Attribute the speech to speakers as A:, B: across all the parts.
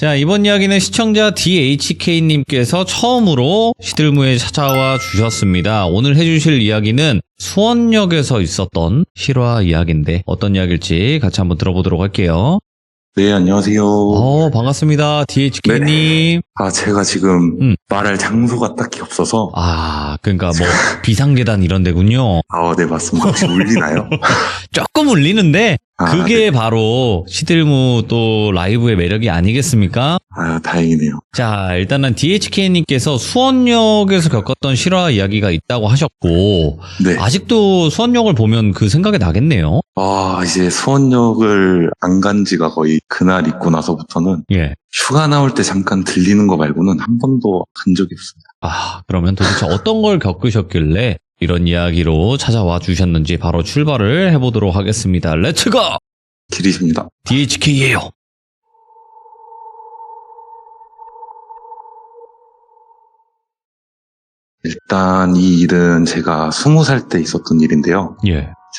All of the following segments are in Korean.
A: 자, 이번 이야기는 시청자 DHK님께서 처음으로 시들무에 찾아와 주셨습니다. 오늘 해주실 이야기는 수원역에서 있었던 실화 이야기인데 어떤 이야기일지 같이 한번 들어보도록 할게요.
B: 네, 안녕하세요.
A: 반갑습니다. DHK님.
B: 네. 제가 지금 말할 장소가 딱히 없어서.
A: 그러니까 뭐 비상계단 이런 데군요.
B: 네, 맞습니다. 혹시 울리나요?
A: 조금 울리는데 그게
B: 네.
A: 바로 시들무 또 라이브의 매력이 아니겠습니까?
B: 다행이네요.
A: 자, 일단은 DHK님께서 수원역에서 겪었던 실화 이야기가 있다고 하셨고
B: 네.
A: 아직도 수원역을 보면 그 생각이 나겠네요.
B: 이제 수원역을 안 간 지가 거의 그날 있고 나서부터는 휴가 나올 때 잠깐 들리는 거 말고는 한 번도 간 적이 없습니다.
A: 그러면 도대체 어떤 걸 겪으셨길래 이런 이야기로 찾아와 주셨는지 바로 출발을 해보도록 하겠습니다. 렛츠고!
B: 길이십니다.
A: DHK예요.
B: 일단 이 일은 제가 20살 때 있었던 일인데요.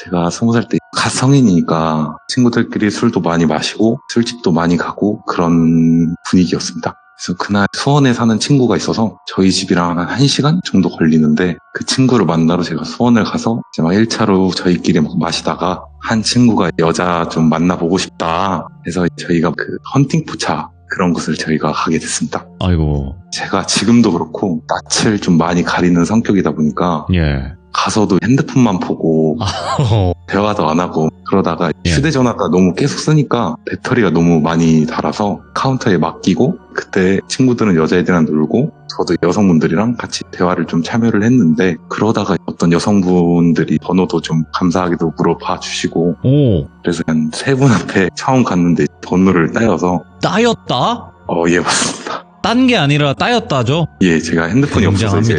B: 제가 20살 때 갓 성인이니까 친구들끼리 술도 많이 마시고 술집도 많이 가고 그런 분위기였습니다. 그래서 그날 수원에 사는 친구가 있어서 저희 집이랑 한 1시간 정도 걸리는데 그 친구를 만나러 제가 수원을 가서 이제 막 1차로 저희끼리 막 마시다가 한 친구가 여자 좀 만나보고 싶다 해서 저희가 그 헌팅 포차 그런 곳을 저희가 가게 됐습니다.
A: 아이고.
B: 제가 지금도 그렇고 낯을 좀 많이 가리는 성격이다 보니까 가서도 핸드폰만 보고 대화도 안 하고 그러다가 휴대전화가 너무 계속 쓰니까 배터리가 너무 많이 닳아서 카운터에 맡기고 그때 친구들은 여자애들이랑 놀고 저도 여성분들이랑 같이 대화를 좀 참여를 했는데 그러다가 어떤 여성분들이 번호도 좀 감사하게도 물어봐 주시고 그래서 한 3분한테 처음 갔는데 번호를 따여서
A: 따였다?
B: 예, 맞습니다.
A: 딴 게 아니라 따였다죠?
B: 예, 제가 핸드폰이 없어서 이제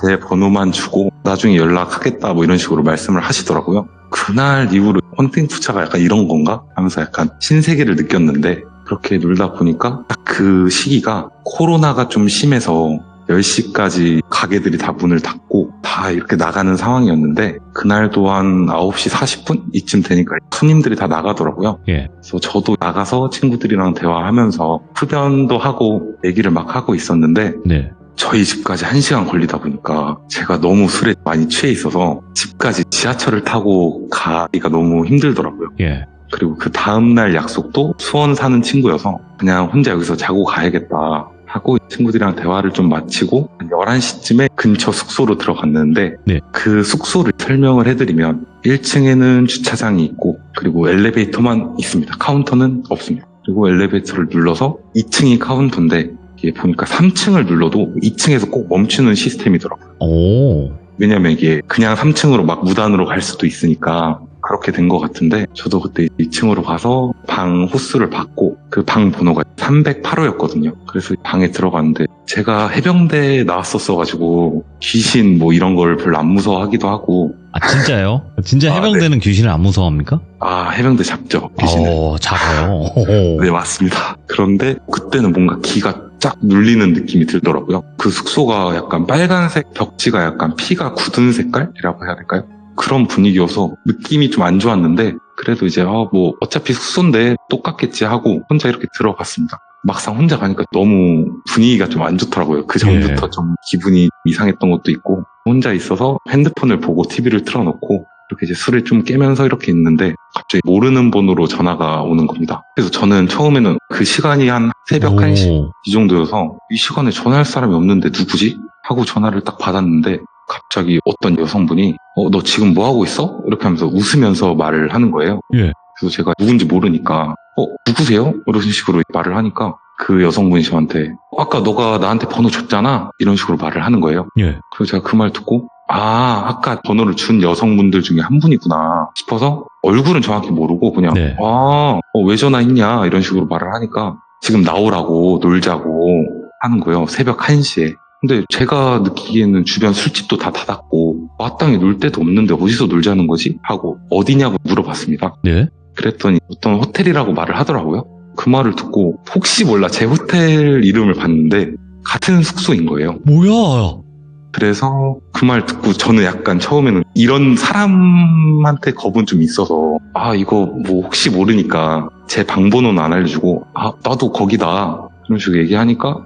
B: 제 번호만 주고 나중에 연락하겠다 뭐 이런 식으로 말씀을 하시더라고요. 그날 이후로 헌팅 푸차가 약간 이런 건가 하면서 약간 신세계를 느꼈는데 그렇게 놀다 보니까 딱 그 시기가 코로나가 좀 심해서 10시까지 가게들이 다 문을 닫고 다 이렇게 나가는 상황이었는데 그날도 한 9시 40분 이쯤 되니까 손님들이 다 나가더라고요. 그래서 저도 나가서 친구들이랑 대화하면서 흡연도 하고 얘기를 막 하고 있었는데 저희 집까지 1시간 걸리다 보니까 제가 너무 술에 많이 취해 있어서 집까지 지하철을 타고 가기가 너무 힘들더라고요. 그리고 그 다음날 약속도 수원 사는 친구여서 그냥 혼자 여기서 자고 가야겠다 하고 친구들이랑 대화를 좀 마치고 한 11시쯤에 근처 숙소로 들어갔는데 그 숙소를 설명을 해드리면 1층에는 주차장이 있고 그리고 엘리베이터만 있습니다. 카운터는 없습니다. 그리고 엘리베이터를 눌러서 2층이 카운터인데 이게 보니까 3층을 눌러도 2층에서 꼭 멈추는 시스템이더라고요. 왜냐면 이게 그냥 3층으로 막 무단으로 갈 수도 있으니까 그렇게 된 것 같은데 저도 그때 2층으로 가서 방 호수를 받고 그 방 번호가 308호였거든요. 그래서 방에 들어갔는데 제가 해병대에 나왔었어가지고 귀신 뭐 이런 걸 별로 안 무서워하기도 하고.
A: 진짜요? 진짜 해병대는 귀신을 안 무서워합니까?
B: 해병대 잡죠, 귀신은.
A: 잡아요?
B: 네, 맞습니다. 그런데 그때는 뭔가 기가 쫙 눌리는 느낌이 들더라고요. 그 숙소가 약간 빨간색 벽지가 약간 피가 굳은 색깔이라고 해야 될까요? 그런 분위기여서 느낌이 좀 안 좋았는데 그래도 이제 뭐 어차피 숙소인데 똑같겠지 하고 혼자 이렇게 들어갔습니다. 막상 혼자 가니까 너무 분위기가 좀 안 좋더라고요. 그 전부터 좀 기분이 이상했던 것도 있고 혼자 있어서 핸드폰을 보고 TV를 틀어놓고 이렇게 이제 술을 좀 깨면서 이렇게 있는데 갑자기 모르는 번호로 전화가 오는 겁니다. 그래서 저는 처음에는 그 시간이 한 새벽 1시 이 정도여서 이 시간에 전화할 사람이 없는데 누구지? 하고 전화를 딱 받았는데 갑자기 어떤 여성분이 너 지금 뭐 하고 있어? 이렇게 하면서 웃으면서 말을 하는 거예요. 그래서 제가 누군지 모르니까 누구세요? 이런 식으로 말을 하니까 그 여성분이 저한테 아까 너가 나한테 번호 줬잖아 이런 식으로 말을 하는 거예요. 그래서 제가 그 말 듣고 아까 번호를 준 여성분들 중에 한 분이구나 싶어서 얼굴은 정확히 모르고 그냥 왜 전화했냐 이런 식으로 말을 하니까 지금 나오라고 놀자고 하는 거예요. 새벽 1시에. 근데 제가 느끼기에는 주변 술집도 다 닫았고 마땅히 놀 데도 없는데 어디서 놀자는 거지? 하고 어디냐고 물어봤습니다. 그랬더니 어떤 호텔이라고 말을 하더라고요. 그 말을 듣고 혹시 몰라 제 호텔 이름을 봤는데 같은 숙소인 거예요.
A: 뭐야?
B: 그래서 그 말 듣고 저는 약간 처음에는 이런 사람한테 겁은 좀 있어서 이거 뭐 혹시 모르니까 제 방번호는 안 알려주고 나도 거기다 이런 식으로 얘기하니까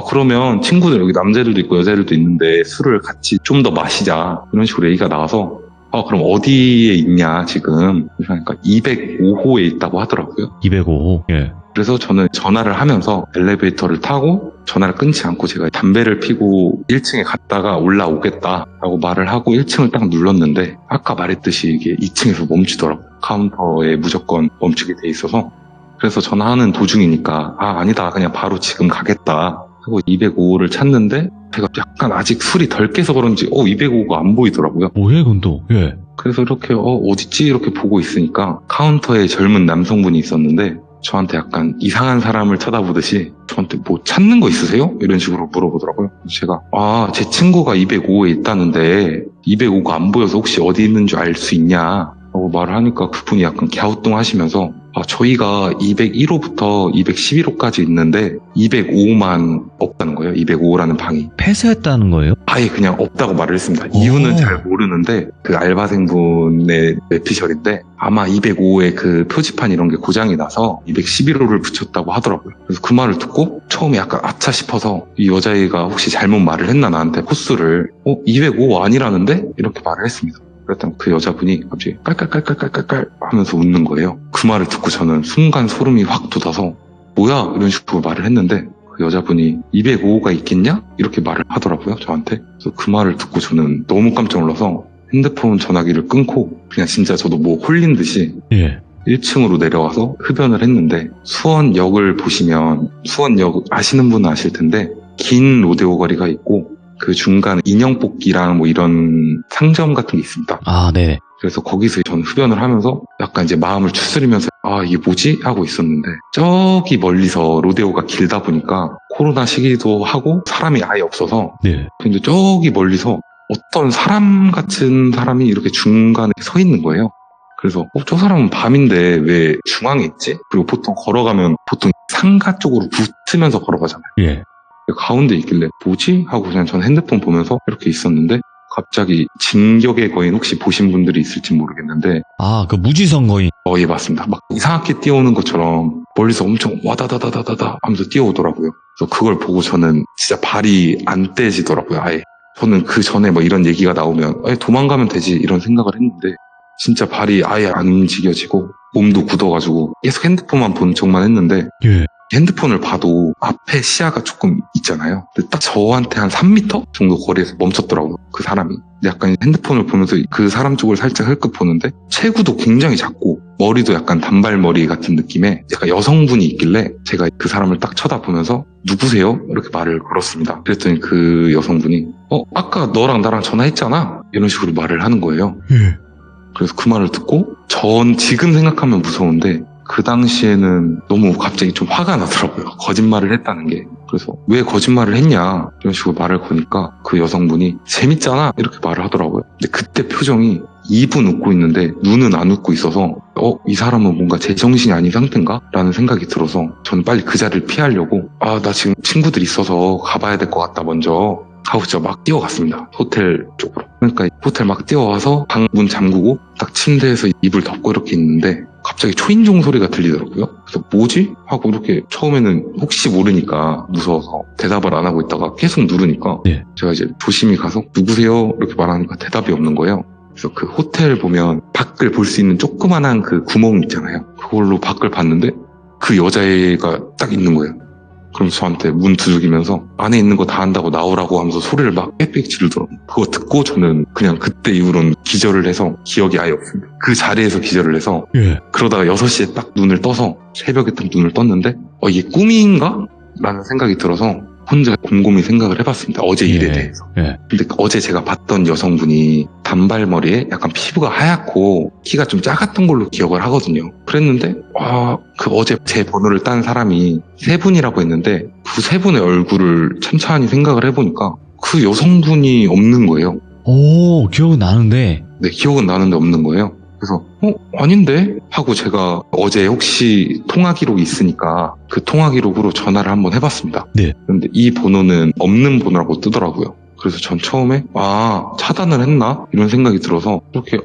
B: 그러면 친구들 여기 남자들도 있고 여자들도 있는데 술을 같이 좀 더 마시자 이런 식으로 얘기가 나와서 그럼 어디에 있냐 지금 그러니까 205호에 있다고 하더라고요.
A: 205호. 예.
B: 그래서 저는 전화를 하면서 엘리베이터를 타고 전화를 끊지 않고 제가 담배를 피고 1층에 갔다가 올라오겠다라고 말을 하고 1층을 딱 눌렀는데 아까 말했듯이 이게 2층에서 멈추더라고요. 카운터에 무조건 멈추게 돼 있어서 그래서 전화하는 도중이니까 아니다 그냥 바로 지금 가겠다 하고 205호를 찾는데 제가 약간 아직 술이 덜 깨서 그런지 205호가 안 보이더라고요.
A: 뭐해 그건 또? 예.
B: 그래서 이렇게 어딨지 이렇게 보고 있으니까 카운터에 젊은 남성분이 있었는데 저한테 약간 이상한 사람을 쳐다보듯이 저한테 뭐 찾는 거 있으세요? 이런 식으로 물어보더라고요. 제가 제 친구가 205호에 있다는데 205가 안 보여서 혹시 어디 있는 줄 알 수 있냐 라고 말을 하니까 그분이 약간 갸우뚱하시면서 저희가 201호부터 211호까지 있는데 205호만 없다는 거예요. 205호라는 방이.
A: 폐쇄했다는 거예요?
B: 아예 그냥 없다고 말을 했습니다. 이유는 잘 모르는데 그 알바생분의 뇌피셜인데 아마 205호에 그 표지판 이런 게 고장이 나서 211호를 붙였다고 하더라고요. 그래서 그 말을 듣고 처음에 약간 아차 싶어서 이 여자애가 혹시 잘못 말을 했나 나한테 코스를 205호 아니라는데? 이렇게 말을 했습니다. 그랬더니 그 여자분이 갑자기 깔깔깔깔깔깔 하면서 웃는 거예요. 그 말을 듣고 저는 순간 소름이 확 돋아서 뭐야? 이런 식으로 말을 했는데 그 여자분이 205호가 있겠냐? 이렇게 말을 하더라고요, 저한테. 그래서 그 말을 듣고 저는 너무 깜짝 놀라서 핸드폰 전화기를 끊고 그냥 진짜 저도 뭐 홀린 듯이 1층으로 내려와서 흡연을 했는데 수원역을 보시면 수원역 아시는 분은 아실 텐데 긴 로데오 거리가 있고 그 중간에 인형 뽑기랑 뭐 이런 상점 같은 게 있습니다.
A: 네.
B: 그래서 거기서 전 흡연을 하면서 약간 이제 마음을 추스리면서 이게 뭐지? 하고 있었는데 저기 멀리서 로데오가 길다 보니까 코로나 시기도 하고 사람이 아예 없어서 근데 저기 멀리서 어떤 사람 같은 사람이 이렇게 중간에 서 있는 거예요. 그래서 저 사람은 밤인데 왜 중앙에 있지? 그리고 보통 걸어가면 보통 상가 쪽으로 붙으면서 걸어가잖아요. 가운데 있길래 뭐지? 하고 그냥 전 핸드폰 보면서 이렇게 있었는데 갑자기 진격의 거인 혹시 보신 분들이 있을지 모르겠는데
A: 그 무지성 거인.
B: 예, 맞습니다. 막 이상하게 뛰어오는 것처럼 멀리서 엄청 와다다다다다다 하면서 뛰어오더라고요. 그래서 그걸 보고 저는 진짜 발이 안 떼지더라고요. 아예. 저는 그 전에 뭐 이런 얘기가 나오면 도망가면 되지 이런 생각을 했는데 진짜 발이 아예 안 움직여지고 몸도 굳어가지고 계속 핸드폰만 본 척만 했는데 핸드폰을 봐도 앞에 시야가 조금 있잖아요. 근데 딱 저한테 한 3m 정도 거리에서 멈췄더라고요. 그 사람이. 근데 약간 핸드폰을 보면서 그 사람 쪽을 살짝 흘끗 보는데 체구도 굉장히 작고 머리도 약간 단발머리 같은 느낌의 약간 여성분이 있길래 제가 그 사람을 딱 쳐다보면서 누구세요? 이렇게 말을 걸었습니다. 그랬더니 그 여성분이 아까 너랑 나랑 전화했잖아? 이런 식으로 말을 하는 거예요. 그래서 그 말을 듣고 전 지금 생각하면 무서운데 그 당시에는 너무 갑자기 좀 화가 나더라고요. 거짓말을 했다는 게. 그래서 왜 거짓말을 했냐 이런 식으로 말을 거니까 그 여성분이 재밌잖아 이렇게 말을 하더라고요. 근데 그때 표정이 입은 웃고 있는데 눈은 안 웃고 있어서 이 사람은 뭔가 제정신이 아닌 상태인가? 라는 생각이 들어서 저는 빨리 그 자리를 피하려고 나 지금 친구들 있어서 가봐야 될 것 같다 먼저 하고 진짜 막 뛰어갔습니다. 호텔 쪽으로. 그러니까 호텔 막 뛰어와서 방 문 잠그고 딱 침대에서 이불 덮고 이렇게 있는데 갑자기 초인종 소리가 들리더라고요. 그래서 뭐지? 하고 이렇게 처음에는 혹시 모르니까 무서워서 대답을 안 하고 있다가 계속 누르니까 제가 이제 조심히 가서 누구세요? 이렇게 말하니까 대답이 없는 거예요. 그래서 그 호텔 보면 밖을 볼 수 있는 조그만한 그 구멍 있잖아요. 그걸로 밖을 봤는데 그 여자애가 딱 있는 거예요. 그럼 저한테 문 두들기면서 안에 있는 거 다 안다고 나오라고 하면서 소리를 막 빽빽 지르더라고요. 그거 듣고 저는 그냥 그때 이후로는 기절을 해서 기억이 아예 없습니다. 그 자리에서 기절을 해서 그러다가 6시에 딱 눈을 떠서 새벽에 딱 눈을 떴는데 이게 꿈인가? 라는 생각이 들어서 혼자 곰곰이 생각을 해봤습니다. 어제 일에 대해서. 근데 어제 제가 봤던 여성분이 단발머리에 약간 피부가 하얗고 키가 좀 작았던 걸로 기억을 하거든요. 그랬는데 그 어제 제 번호를 딴 사람이 3분이라고 했는데 그 3분의 얼굴을 천천히 생각을 해보니까 그 여성분이 없는 거예요.
A: 기억은 나는데.
B: 네, 기억은 나는데 없는 거예요. 그래서 아닌데? 하고 제가 어제 혹시 통화 기록이 있으니까 그 통화 기록으로 전화를 한번 해봤습니다. 그런데 이 번호는 없는 번호라고 뜨더라고요. 그래서 전 처음에 차단을 했나? 이런 생각이 들어서 그렇게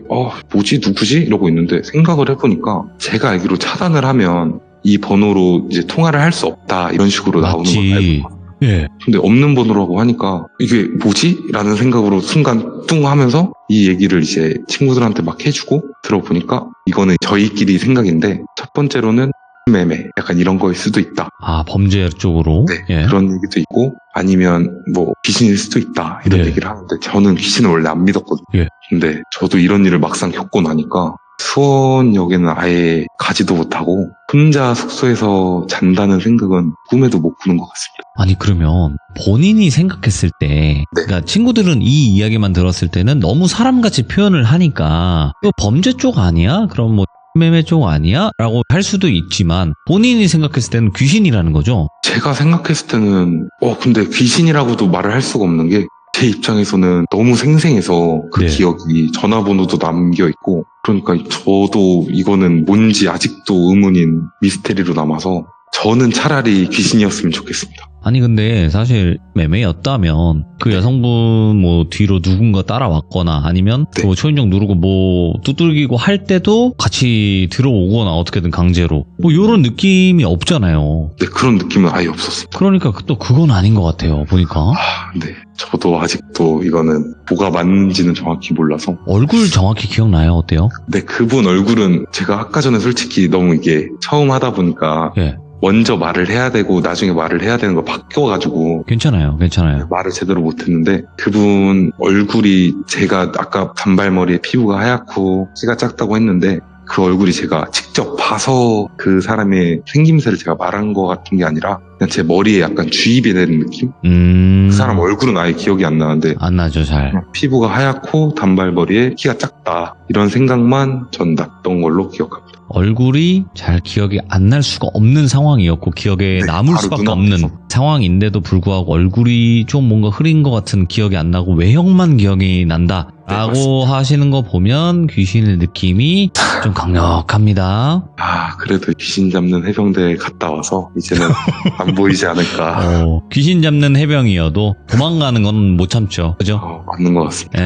B: 뭐지? 누구지? 이러고 있는데 생각을 해보니까 제가 알기로 차단을 하면 이 번호로 이제 통화를 할 수 없다 이런 식으로 나오는 걸 알고
A: 맞지. 예.
B: 근데 없는 번호라고 하니까 이게 뭐지? 라는 생각으로 순간 뚱 하면서 이 얘기를 이제 친구들한테 막 해주고 들어보니까 이거는 저희끼리 생각인데 첫 번째로는 매매 약간 이런 거일 수도 있다.
A: 범죄 쪽으로.
B: 네,
A: 예.
B: 그런 얘기도 있고 아니면 뭐 귀신일 수도 있다 이런
A: 네.
B: 얘기를 하는데 저는 귀신을 원래 안 믿었거든요.
A: 예.
B: 근데 저도 이런 일을 막상 겪고 나니까 수원역에는 아예 가지도 못하고 혼자 숙소에서 잔다는 생각은 꿈에도 못 꾸는 것 같습니다.
A: 아니 그러면 본인이 생각했을 때 그러니까 친구들은 이 이야기만 들었을 때는 너무 사람같이 표현을 하니까 이거 범죄 쪽 아니야? 그럼 뭐 매매 쪽 아니야? 라고 할 수도 있지만 본인이 생각했을 때는 귀신이라는 거죠.
B: 제가 생각했을 때는 근데 귀신이라고도 말을 할 수가 없는 게 제 입장에서는 너무 생생해서 그
A: 네.
B: 기억이 전화번호도 남겨있고 그러니까 저도 이거는 뭔지 아직도 의문인 미스테리로 남아서 저는 차라리 귀신이었으면 좋겠습니다.
A: 아니 근데 사실 매매였다면 그 여성분 뭐 뒤로 누군가 따라왔거나 아니면
B: 네.
A: 뭐 초인종 누르고 뭐 두들기고 할 때도 같이 들어오거나 어떻게든 강제로 뭐 이런 느낌이 없잖아요.
B: 네, 그런 느낌은 아예 없었습니다.
A: 그러니까 또 그건 아닌 것 같아요. 보니까
B: 네. 저도 아직도 이거는 뭐가 맞는지는 정확히 몰라서.
A: 얼굴 정확히 기억나요? 어때요?
B: 네, 그분 얼굴은 제가 아까 전에 솔직히 너무 이게 처음 하다 보니까
A: 예,
B: 먼저 말을 해야 되고 나중에 말을 해야 되는 거 바뀌어가지고
A: 괜찮아요.
B: 말을 제대로 못했는데 그분 얼굴이 제가 아까 단발머리에 피부가 하얗고 키가 작다고 했는데 그 얼굴이 제가 직접 봐서 그 사람의 생김새를 제가 말한 것 같은 게 아니라 그냥 제 머리에 약간 주입이 되는 느낌? 그 사람 얼굴은 아예 기억이 안 나는데
A: 안 나죠, 잘.
B: 피부가 하얗고 단발머리에 키가 작다 이런 생각만 전 났던 걸로 기억합니다.
A: 얼굴이 잘 기억이 안 날 수가 없는 상황이었고 기억에
B: 네,
A: 남을
B: 바로
A: 수밖에
B: 눈앞에서.
A: 없는 상황인데도 불구하고 얼굴이 좀 뭔가 흐린 것 같은 기억이 안 나고 외형만 기억이 난다 라고
B: 맞습니다.
A: 하시는 거 보면 귀신의 느낌이 좀 강력합니다.
B: 그래도 귀신 잡는 해병대에 갔다 와서 이제는 안 보이지 않을까.
A: 귀신 잡는 해병이어도 도망가는 건 못 참죠. 그죠?
B: 맞는 것 같습니다.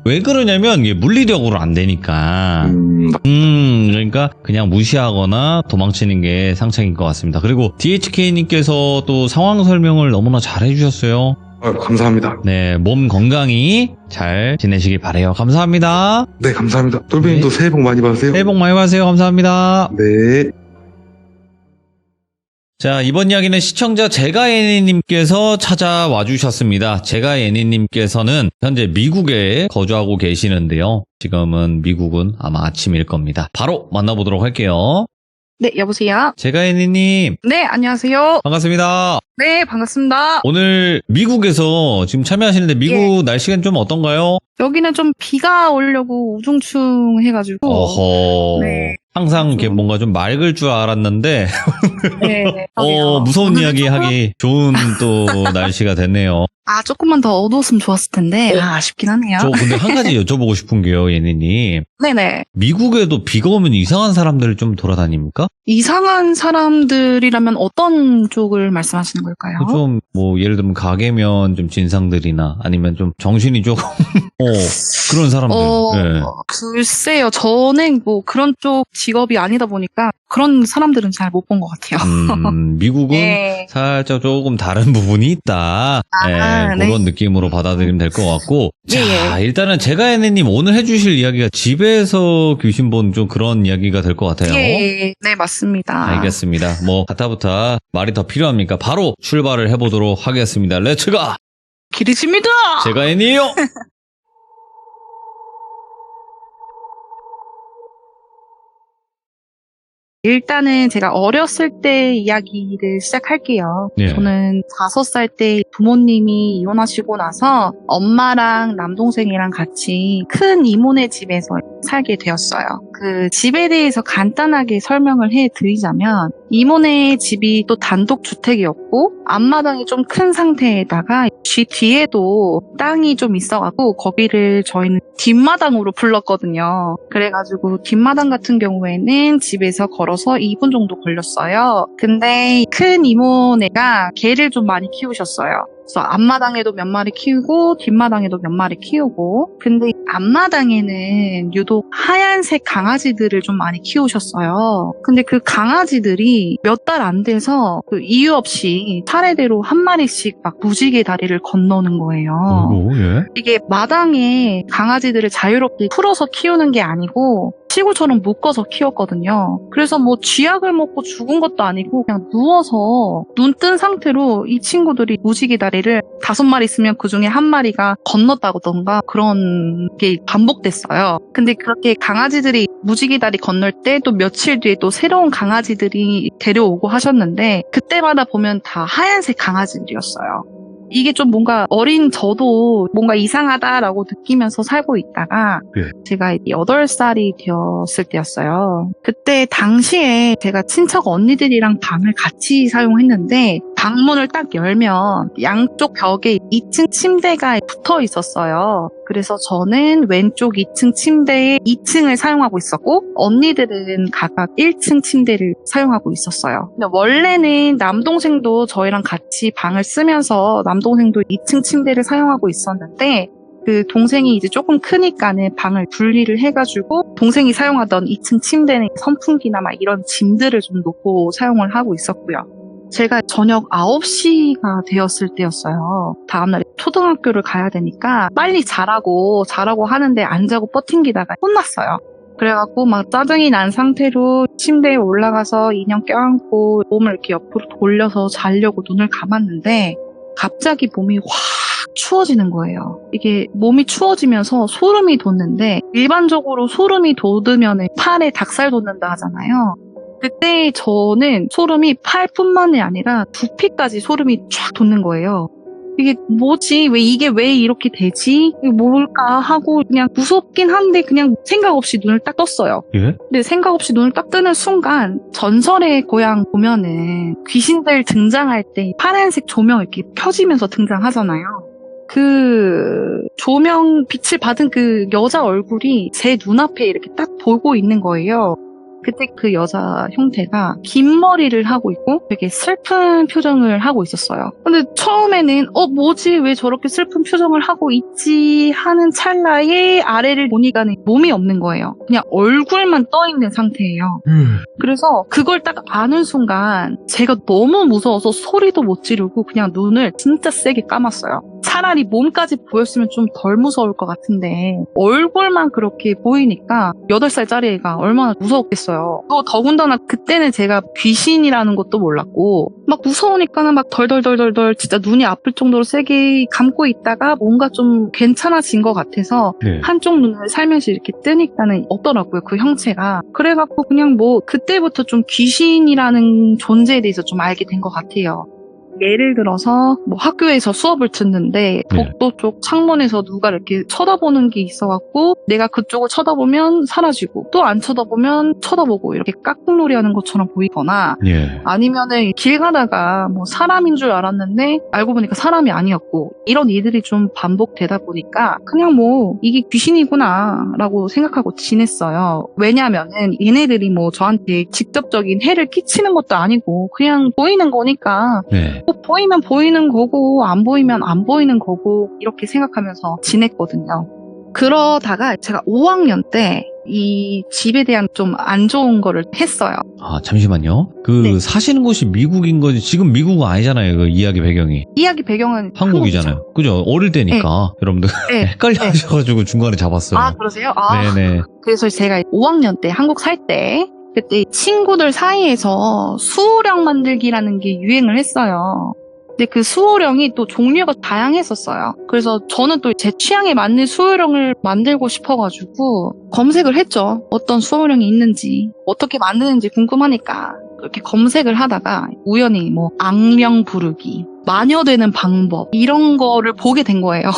A: 왜 그러냐면 이게 물리력으로 안 되니까. 그러니까 그냥 무시하거나 도망치는 게 상책인 것 같습니다. 그리고 DHK님께서 또 상황 설명을 너무나 잘 해주셨어요.
B: 감사합니다.
A: 네, 몸 건강히 잘 지내시길 바래요. 감사합니다.
B: 네, 감사합니다. 똘비님도 새해 복 많이 받으세요.
A: 새해 복 많이 받으세요. 감사합니다.
B: 네.
A: 자, 이번 이야기는 시청자 제가예니님께서 찾아와 주셨습니다. 제가예니님께서는 현재 미국에 거주하고 계시는데요. 지금은 미국은 아마 아침일 겁니다. 바로 만나보도록 할게요.
C: 네, 여보세요?
A: 제가예니님,
C: 네, 안녕하세요.
A: 반갑습니다.
C: 네, 반갑습니다.
A: 오늘 미국에서 지금 참여하시는데 미국 날씨는 좀 어떤가요?
C: 여기는 좀 비가 오려고 우중충 해가지고.
A: 어허.
C: 네.
A: 항상 이렇게 뭔가 좀 맑을 줄 알았는데,
C: 네.
A: 무서운
C: 오늘은
A: 이야기
C: 조금-
A: 하기 좋은 또 날씨가 됐네요.
C: 조금만 더 어두웠으면 좋았을 텐데, 아쉽긴 하네요.
A: 저 근데 한 가지 여쭤보고 싶은 게요, 예니님.
C: 네네.
A: 미국에도 비가 오면 이상한 사람들이 좀 돌아다닙니까?
C: 이상한 사람들이라면 어떤 쪽을 말씀하시는 걸까요?
A: 좀, 뭐, 예를 들면 가게면 좀 진상들이나 아니면 좀 정신이 조금, 그런 사람들. 네.
C: 글쎄요. 저는 뭐 그런 쪽 직업이 아니다 보니까 그런 사람들은 잘 못 본 것 같아요.
A: 미국은
C: 네.
A: 살짝 조금 다른 부분이 있다.
C: 네.
A: 그런 느낌으로 받아들이면 될 것 같고. 자,
C: 예.
A: 일단은 제가애니님 오늘 해주실 이야기가 집에서 귀신 본 좀 그런 이야기가 될 것 같아요.
C: 예, 네, 맞습니다.
A: 알겠습니다. 뭐 가타부타 말이 더 필요합니까? 바로 출발을 해보도록 하겠습니다. 렛츠가!
C: 기리십니다!
A: 제가애니요!
C: 일단은 제가 어렸을 때 이야기를 시작할게요.
A: 네.
C: 저는 5살 때 부모님이 이혼하시고 나서 엄마랑 남동생이랑 같이 큰 이모네 집에서 살게 되었어요. 그 집에 대해서 간단하게 설명을 해드리자면 이모네 집이 또 단독 주택이었고 앞마당이 좀 큰 상태에다가 집 뒤에도 땅이 좀 있어갖고 거기를 저희는 뒷마당으로 불렀거든요. 그래가지고 뒷마당 같은 경우에는 집에서 걸어서 2분 정도 걸렸어요. 근데 큰 이모네가 개를 좀 많이 키우셨어요. 그래서 앞마당에도 몇 마리 키우고 뒷마당에도 몇 마리 키우고 근데 앞마당에는 유독 하얀색 강아지들을 좀 많이 키우셨어요. 근데 그 강아지들이 몇 달 안 돼서 그 이유 없이 차례대로 한 마리씩 막 무지개 다리를 건너는 거예요.
A: 아이고, 예.
C: 이게 마당에 강아지들을 자유롭게 풀어서 키우는 게 아니고 시골처럼 묶어서 키웠거든요. 그래서 뭐 쥐약을 먹고 죽은 것도 아니고 그냥 누워서 눈 뜬 상태로 이 친구들이 무지개 다리를 5마리 있으면 그중에 한 마리가 건넜다던가 그런 게 반복됐어요. 근데 그렇게 강아지들이 무지개 다리 건널 때 또 며칠 뒤에 또 새로운 강아지들이 데려오고 하셨는데 그때마다 보면 다 하얀색 강아지들이었어요. 이게 좀 뭔가 어린 저도 뭔가 이상하다라고 느끼면서 살고 있다가
A: 예.
C: 제가 8살이 되었을 때였어요. 그때 당시에 제가 친척 언니들이랑 방을 같이 사용했는데 방문을 딱 열면 양쪽 벽에 2층 침대가 붙어 있었어요. 그래서 저는 왼쪽 2층 침대에 2층을 사용하고 있었고 언니들은 각각 1층 침대를 사용하고 있었어요. 근데 원래는 남동생도 저희랑 같이 방을 쓰면서 남동생도 2층 침대를 사용하고 있었는데 그 동생이 이제 조금 크니까는 방을 분리를 해가지고 동생이 사용하던 2층 침대는 선풍기나 막 이런 짐들을 좀 놓고 사용을 하고 있었고요. 제가 저녁 9시가 되었을 때였어요. 다음날 초등학교를 가야 되니까 빨리 자라고 하는데 안 자고 버팅기다가 혼났어요. 그래갖고 막 짜증이 난 상태로 침대에 올라가서 인형 껴안고 몸을 이렇게 옆으로 돌려서 자려고 눈을 감았는데 갑자기 몸이 확 추워지는 거예요. 이게 몸이 추워지면서 소름이 돋는데 일반적으로 소름이 돋으면 팔에 닭살 돋는다 하잖아요. 그때 저는 소름이 팔뿐만이 아니라 두피까지 소름이 쫙 돋는 거예요. 이게 뭐지? 이게 왜 이렇게 되지? 이게 뭘까 하고 그냥 무섭긴 한데 그냥 생각 없이 눈을 딱 떴어요.
A: 예?
C: 근데 생각 없이 눈을 딱 뜨는 순간 전설의 고향 보면은 귀신들 등장할 때 파란색 조명 이렇게 켜지면서 등장하잖아요. 그 조명 빛을 받은 그 여자 얼굴이 제 눈앞에 이렇게 딱 보고 있는 거예요. 그때 그 여자 형태가 긴 머리를 하고 있고 되게 슬픈 표정을 하고 있었어요. 근데 처음에는 뭐지? 왜 저렇게 슬픈 표정을 하고 있지? 하는 찰나에 아래를 보니까 몸이 없는 거예요. 그냥 얼굴만 떠 있는 상태예요. 그래서 그걸 딱 아는 순간 제가 너무 무서워서 소리도 못 지르고 그냥 눈을 진짜 세게 감았어요. 차라리 몸까지 보였으면 좀 덜 무서울 것 같은데 얼굴만 그렇게 보이니까 8살짜리 애가 얼마나 무서웠겠어요. 또 더군다나 그때는 제가 귀신이라는 것도 몰랐고 막 무서우니까는 막 덜덜덜덜덜 진짜 눈이 아플 정도로 세게 감고 있다가 뭔가 좀 괜찮아진 것 같아서
A: 네.
C: 한쪽 눈을 살며시 이렇게 뜨니까는 없더라고요. 그 형체가. 그래갖고 그냥 뭐 그때부터 좀 귀신이라는 존재에 대해서 좀 알게 된 것 같아요. 예를 들어서 뭐 학교에서 수업을 듣는데 복도 쪽 창문에서 누가 이렇게 쳐다보는 게 있어갖고 내가 그쪽을 쳐다보면 사라지고 또 안 쳐다보면 쳐다보고 이렇게 깍꿍놀이 하는 것처럼 보이거나
A: 예.
C: 아니면은 길 가다가 뭐 사람인 줄 알았는데 알고 보니까 사람이 아니었고 이런 일들이 좀 반복되다 보니까 그냥 뭐 이게 귀신이구나 라고 생각하고 지냈어요. 왜냐면은 얘네들이 뭐 저한테 직접적인 해를 끼치는 것도 아니고 그냥 보이는 거니까
A: 네.
C: 보이면 보이는 거고 안 보이면 안 보이는 거고 이렇게 생각하면서 지냈거든요. 그러다가 제가 5학년 때 이 집에 대한 좀 안 좋은 거를 했어요.
A: 아, 잠시만요.
C: 네.
A: 사시는 곳이 미국인 거지. 지금 미국은 아니잖아요. 그 이야기 배경이.
C: 이야기 배경은
A: 한국이잖아요. 그죠? 어릴 때니까. 여러분들
C: 네.
A: 헷갈려
C: 네.
A: 하셔가지고 중간에 잡았어요.
C: 아, 그러세요? 아.
A: 네네.
C: 그래서 제가 5학년 때 한국 살 때 그때 친구들 사이에서 수호령 만들기라는 게 유행을 했어요. 근데 그 수호령이 또 종류가 다양했었어요. 그래서 저는 또 제 취향에 맞는 수호령을 만들고 싶어가지고 검색을 했죠. 어떤 수호령이 있는지, 어떻게 만드는지 궁금하니까 이렇게 검색을 하다가 우연히 뭐 악령 부르기, 마녀되는 방법 이런 거를 보게 된 거예요.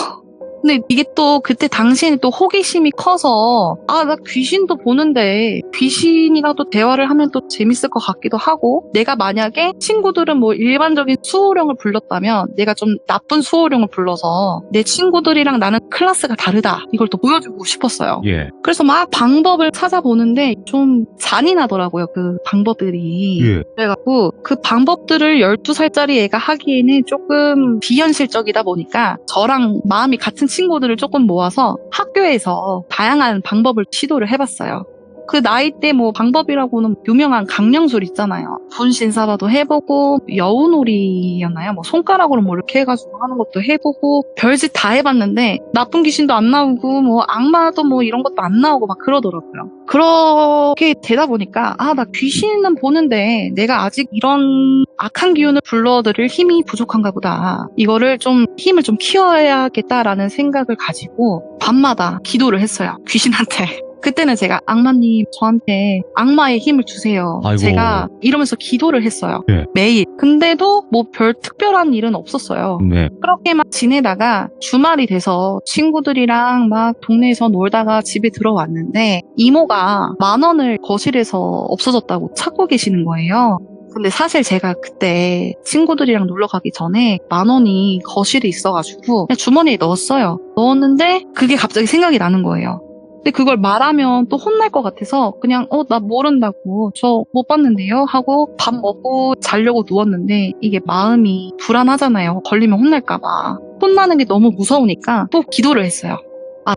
C: 근데 이게 또 그때 당시에는 또 호기심이 커서 나 귀신도 보는데 귀신이라도 대화를 하면 또 재밌을 것 같기도 하고 내가 만약에 친구들은 뭐 일반적인 수호령을 불렀다면 내가 좀 나쁜 수호령을 불러서 내 친구들이랑 나는 클래스가 다르다 이걸 또 보여주고 싶었어요.
A: 예.
C: 그래서 막 방법을 찾아보는데 좀 잔인하더라고요. 그 방법들이.
A: 예.
C: 그래갖고 그 방법들을 12살짜리 애가 하기에는 조금 비현실적이다 보니까 저랑 마음이 같은 친구들을 조금 모아서 학교에서 다양한 방법을 시도를 해봤어요. 그 나이 때 뭐 방법이라고는 유명한 강령술 있잖아요. 분신사바도 해보고 여우놀이였나요? 뭐 손가락으로 뭐 이렇게 해가지고 하는 것도 해보고 별짓 다 해봤는데 나쁜 귀신도 안 나오고 뭐 악마도 뭐 이런 것도 안 나오고 막 그러더라고요. 그렇게 되다 보니까 나 귀신은 보는데 내가 아직 이런 악한 기운을 불러들일 힘이 부족한가 보다. 이거를 좀 힘을 좀 키워야겠다라는 생각을 가지고 밤마다 기도를 했어요. 귀신한테. 그때는 제가 악마님 저한테 악마의 힘을 주세요.
A: 아이고.
C: 제가 이러면서 기도를 했어요.
A: 네.
C: 매일. 근데도 뭐 별 특별한 일은 없었어요.
A: 네.
C: 그렇게 막 지내다가 주말이 돼서 친구들이랑 막 동네에서 놀다가 집에 들어왔는데 이모가 10,000원을 거실에서 없어졌다고 찾고 계시는 거예요. 근데 사실 제가 그때 친구들이랑 놀러 가기 전에 10,000원이 거실에 있어가지고 그냥 주머니에 넣었어요. 넣었는데 그게 갑자기 생각이 나는 거예요. 근데 그걸 말하면 또 혼날 것 같아서 그냥 나 모른다고 저 못 봤는데요 하고 밥 먹고 자려고 누웠는데 이게 마음이 불안하잖아요. 걸리면 혼날까 봐. 혼나는 게 너무 무서우니까 또 기도를 했어요.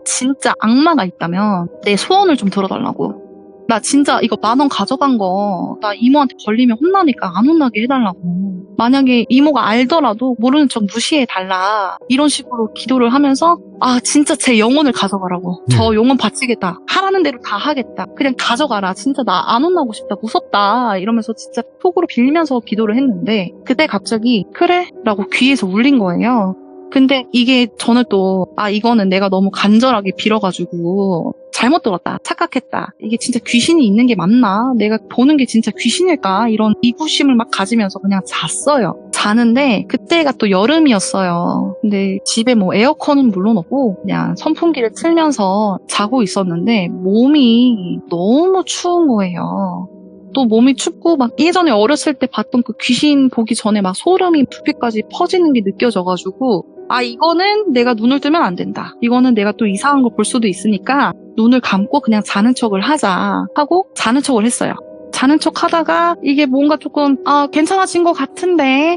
C: 진짜 악마가 있다면 내 소원을 좀 들어달라고. 나 진짜 이거 10,000원 가져간 거 나 이모한테 걸리면 혼나니까 안 혼나게 해달라고. 만약에 이모가 알더라도 모르는 척 무시해달라. 이런 식으로 기도를 하면서 진짜 제 영혼을 가져가라고. 저 영혼 바치겠다. 하라는 대로 다 하겠다. 그냥 가져가라. 진짜 나 안 혼나고 싶다. 무섭다. 이러면서 진짜 속으로 빌면서 기도를 했는데 그때 갑자기 그래? 라고 귀에서 울린 거예요. 근데 이게 저는 또 이거는 내가 너무 간절하게 빌어가지고 잘못 들었다. 착각했다. 이게 진짜 귀신이 있는 게 맞나? 내가 보는 게 진짜 귀신일까? 이런 의구심을 막 가지면서 그냥 잤어요. 자는데 그때가 또 여름이었어요. 근데 집에 뭐 에어컨은 물론 없고 그냥 선풍기를 틀면서 자고 있었는데 몸이 너무 추운 거예요. 또 몸이 춥고 막 예전에 어렸을 때 봤던 그 귀신 보기 전에 막 소름이 두피까지 퍼지는 게 느껴져가지고 이거는 내가 눈을 뜨면 안 된다. 이거는 내가 또 이상한 거 볼 수도 있으니까 눈을 감고 그냥 자는 척을 하자 하고 자는 척을 했어요. 자는 척 하다가 이게 뭔가 조금 괜찮아진 것 같은데